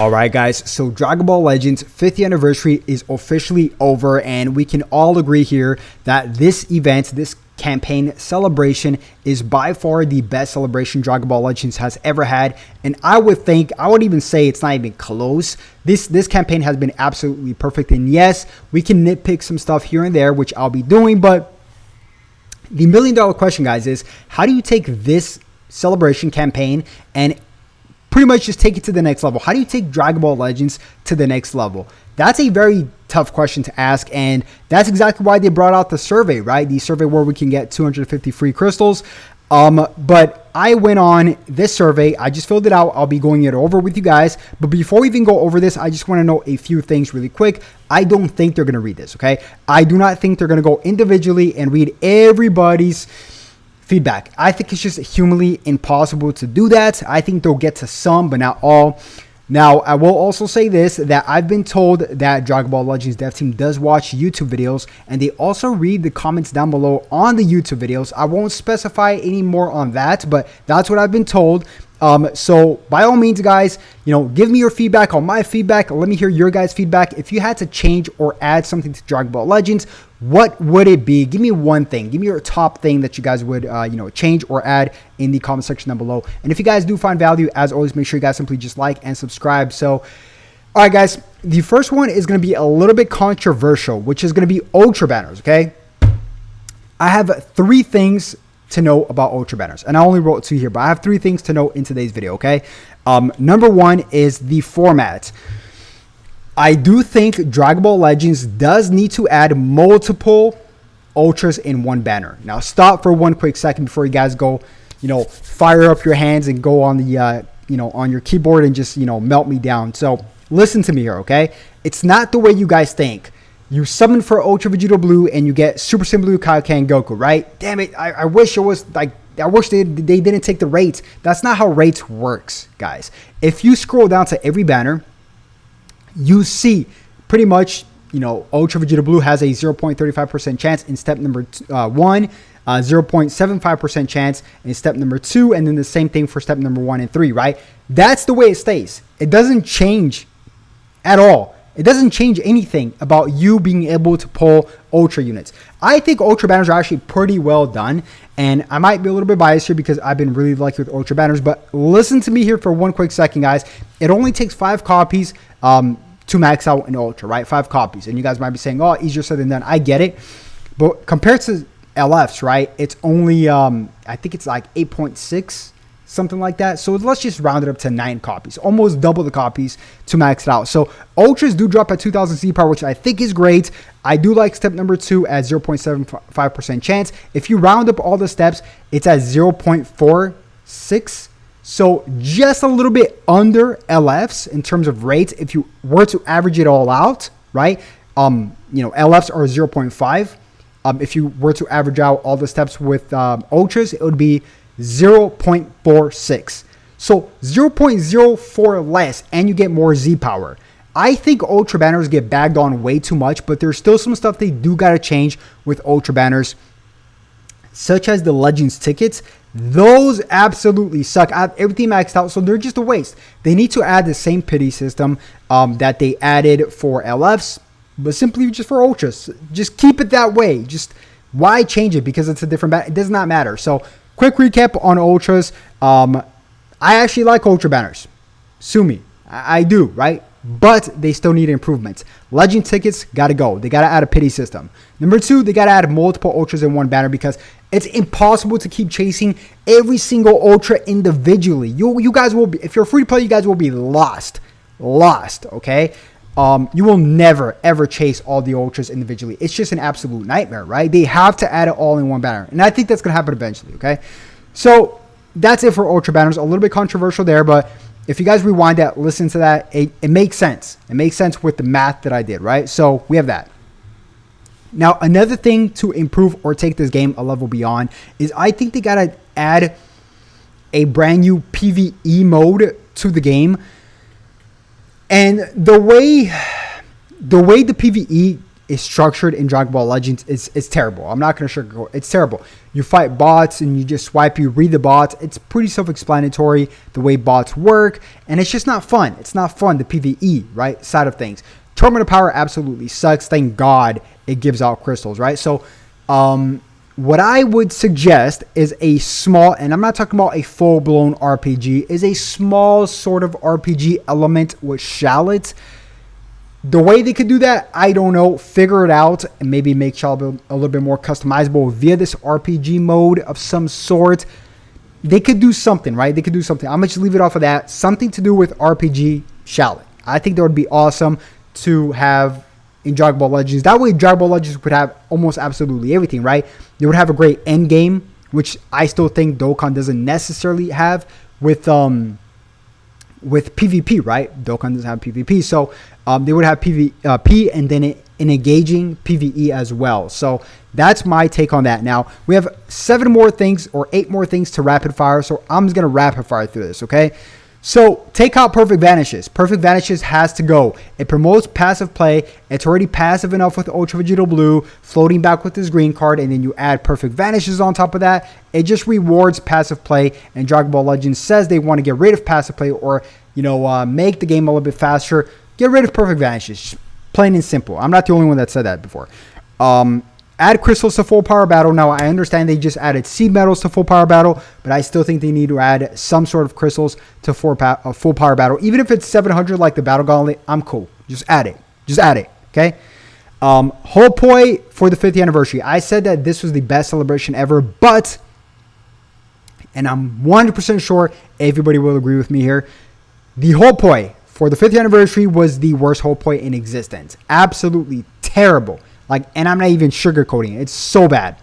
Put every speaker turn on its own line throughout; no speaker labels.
Alright guys, so Dragon Ball Legends 50th anniversary is officially over, and we can all agree here that this event, this campaign celebration, is by far the best celebration Dragon Ball Legends has ever had. And I would even say it's not even close. This campaign has been absolutely perfect. And yes, we can nitpick some stuff here and there, which I'll be doing, but the $1,000,000 question, guys, is how do you take this celebration campaign and pretty much just take it to the next level? How do you take Dragon Ball Legends to the next level? That's a very tough question to ask, and that's exactly why they brought out the survey, right? The survey where we can get 250 free crystals. But I went on this survey. I just filled it out. I'll be going it over with you guys. But before we even go over this, I just want to know a few things really quick. I don't think they're going to read this, okay? I do not think they're going to go individually and read everybody's feedback. I think it's just humanly impossible to do that. I think they'll get to some, but not all. Now, I will also say this, that I've been told that Dragon Ball Legends dev team does watch YouTube videos, and they also read the comments down below on the YouTube videos. I won't specify any more on that, but that's what I've been told. So by all means, guys, give me your feedback on my feedback. Let me hear your guys' feedback. If you had to change or add something to Dragon Ball Legends, what would it be? Give me one thing. Give me your top thing that you guys would, change or add in the comment section down below. And if you guys do find value, as always, make sure you guys simply just like and subscribe. So, all right, guys, the first one is going to be a little bit controversial, which is going to be Ultra Banners, okay? I have 3 things to know about Ultra Banners, and I only wrote 2 here, but I have 3 things to know in today's video, okay? Number 1 is the format. I do think Dragon Ball Legends does need to add multiple Ultras in one banner. Now, stop for one quick second before you guys go, fire up your hands and go on the, on your keyboard and just, melt me down. So listen to me here, okay? It's not the way you guys think. You summon for Ultra Vegeta Blue and you get Super Saiyan Blue Kaioken Goku, right? Damn it, I wish it was like, I wish they didn't take the rates. That's not how rates works, guys. If you scroll down to every banner, you see pretty much, Ultra Vegeta Blue has a 0.35% chance in step number 1, 0.75% chance in step number 2, and then the same thing for step number 1 and 3, right? That's the way it stays. It doesn't change at all. It doesn't change anything about you being able to pull Ultra units. I think Ultra Banners are actually pretty well done, and I might be a little bit biased here because I've been really lucky with Ultra Banners, but listen to me here for one quick second, guys. It only takes 5 copies to max out an Ultra, right? 5 copies. And you guys might be saying, oh, easier said than done. I get it. But compared to LFs, right, it's only, I think it's like 8.6, something like that. So let's just round it up to 9 copies, almost double the copies to max it out. So Ultras do drop at 2,000 C power, which I think is great. I do like step number 2 at 0.75% chance. If you round up all the steps, it's at 0.46. So just a little bit under LFs in terms of rates. If you were to average it all out, right? LFs are 0.5. If you were to average out all the steps with Ultras, it would be 0.46. So 0.04 less, and you get more Z power. I think Ultra Banners get bagged on way too much, but there's still some stuff they do got to change with Ultra Banners, such as the Legends tickets. Those absolutely suck. I have everything maxed out, so they're just a waste. They need to add the same pity system that they added for LFs, but simply just for Ultras. Just keep it that way. Just why change it? Because it's a different it does not matter. So quick recap on Ultras. I actually like Ultra Banners. Sue me. I do, right? But they still need improvements. Legend tickets gotta go. They gotta add a pity system. Number 2, they gotta add multiple Ultras in one banner because it's impossible to keep chasing every single Ultra individually. You guys will be, if you're free to play, you guys will be lost, okay? You will never ever chase all the Ultras individually. It's just an absolute nightmare, right? They have to add it all in one banner, and I think that's gonna happen eventually, okay? So that's it for Ultra Banners. A little bit controversial there, but if you guys rewind that, listen to that, it makes sense. It makes sense with the math that I did, right? So we have that. Now, another thing to improve or take this game a level beyond is I think they got to add a brand new PvE mode to the game. And the way the PvE is structured in Dragon Ball Legends is terrible. I'm not going to sugarcoat. It's terrible. You fight bots and you just swipe, you read the bots. It's pretty self-explanatory the way bots work, and it's just not fun. It's not fun, the PvE, right, side of things. Tournament of Power absolutely sucks. Thank God it gives out crystals, right? So what I would suggest is a small, and I'm not talking about a full-blown RPG, is a small sort of RPG element with shallots. The way they could do that, I don't know. Figure it out and maybe make Shallot a little bit more customizable via this RPG mode of some sort. They could do something, right? They could do something. I'm going to just leave it off of that. Something to do with RPG Shallot. I think that would be awesome to have in Dragon Ball Legends. That way, Dragon Ball Legends would have almost absolutely everything, right? They would have a great end game, which I still think Dokkan doesn't necessarily have with PvP, right? Dokkan doesn't have PvP, so they would have PvP and then an engaging PvE as well. So that's my take on that. Now we have 7 more things or 8 more things to rapid fire, so I'm just gonna rapid fire through this, okay? So take out Perfect Vanishes. Perfect Vanishes has to go. It promotes passive play. It's already passive enough with Ultra Vegeta Blue, floating back with his green card, and then you add Perfect Vanishes on top of that. It just rewards passive play, and Dragon Ball Legends says they want to get rid of passive play or, make the game a little bit faster. Get rid of Perfect Vanishes. Plain and simple. I'm not the only one that said that before. Add crystals to full power battle. Now, I understand they just added seed metals to full power battle, but I still think they need to add some sort of crystals to full power battle. Even if it's 700 like the Battle Gauntlet, I'm cool. Just add it. Just add it, okay? Hopoi for the 50th anniversary. I said that this was the best celebration ever, but, and I'm 100% sure everybody will agree with me here, the Hopoi for the 50th anniversary was the worst Hopoi in existence. Absolutely terrible. And I'm not even sugarcoating it. It's so bad.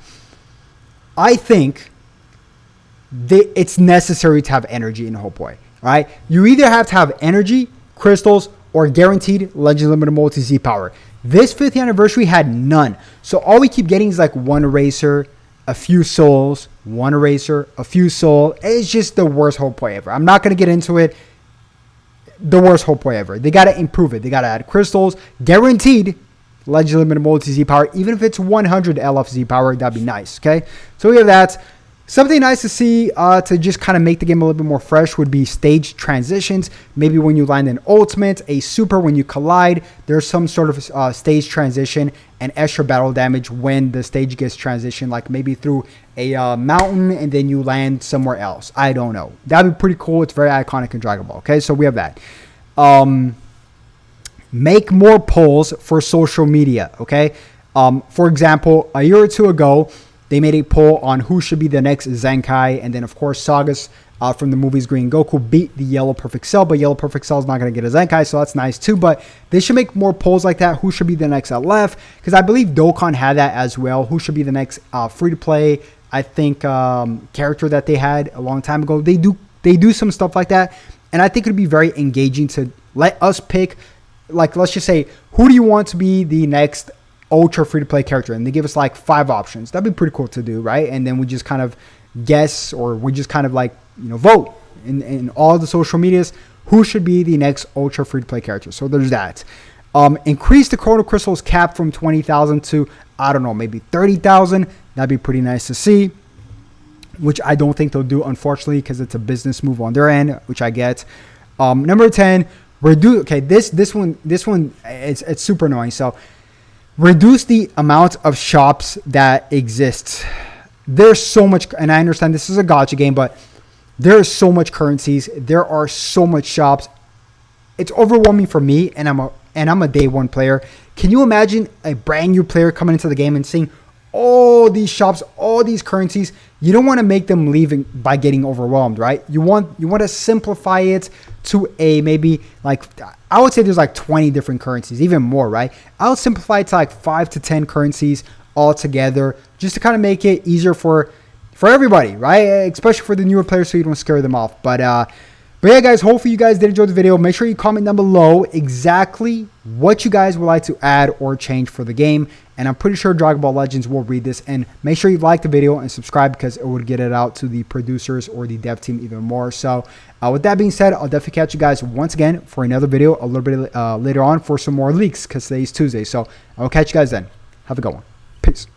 I think it's necessary to have energy in Hopoi. Right? You either have to have energy, crystals, or guaranteed Legend Limited Multi Z power. This 50th anniversary had none. So all we keep getting is like one eraser, a few souls, one eraser, a few soul. It's just the worst Hopoi ever. I'm not going to get into it. The worst Hopoi ever. They got to improve it. They got to add crystals, guaranteed Legend Limited Multi Z power. Even if it's 100 LFZ power, that'd be nice. Okay, so we have that. Something nice to see to just kind of make the game a little bit more fresh would be stage transitions. Maybe when you land an ultimate, a super, when you collide, there's some sort of stage transition and extra battle damage when the stage gets transitioned, like maybe through a mountain and then you land somewhere else. I don't know. That'd be pretty cool. It's very iconic in Dragon Ball. Okay, so we have that. Make more polls for social media, okay? For example, a year or two ago, they made a poll on who should be the next Zenkai, and then, of course, Sagas from the movies Green Goku beat the Yellow Perfect Cell, but Yellow Perfect Cell is not going to get a Zenkai, so that's nice too, but they should make more polls like that. Who should be the next LF? Because I believe Dokkan had that as well. Who should be the next free-to-play, I think, character that they had a long time ago. They do some stuff like that, and I think it would be very engaging to let us pick. Like, let's just say, who do you want to be the next ultra free-to-play character? And they give us like 5 options. That'd be pretty cool to do, right? And then we just kind of guess, or we just kind of vote in all the social medias who should be the next ultra free-to-play character. So there's that. Increase the Chrono Crystals cap from 20,000 to, I don't know, maybe 30,000. That'd be pretty nice to see, which I don't think they'll do, unfortunately, because it's a business move on their end, which I get. Number 10, reduce. Okay, this one it's super annoying. So reduce the amount of shops that exist. There's so much, and I understand this is a gacha game, but there's so much currencies. There are so much shops. It's overwhelming for me, and I'm a day one player. Can you imagine a brand new player coming into the game and seeing all these shops, all these currencies? You don't want to make them leave by getting overwhelmed, right? You want to simplify it to a maybe I would say there's 20 different currencies, even more, right? I would simplify it to 5 to 10 currencies all together, just to kind of make it easier for everybody, right? Especially for the newer players, so you don't scare them off. But But yeah, guys, hopefully you guys did enjoy the video. Make sure you comment down below exactly what you guys would like to add or change for the game. And I'm pretty sure Dragon Ball Legends will read this. And make sure you like the video and subscribe, because it would get it out to the producers or the dev team even more. So with that being said, I'll definitely catch you guys once again for another video a little bit later on for some more leaks, because today's Tuesday. So I'll catch you guys then. Have a good one. Peace.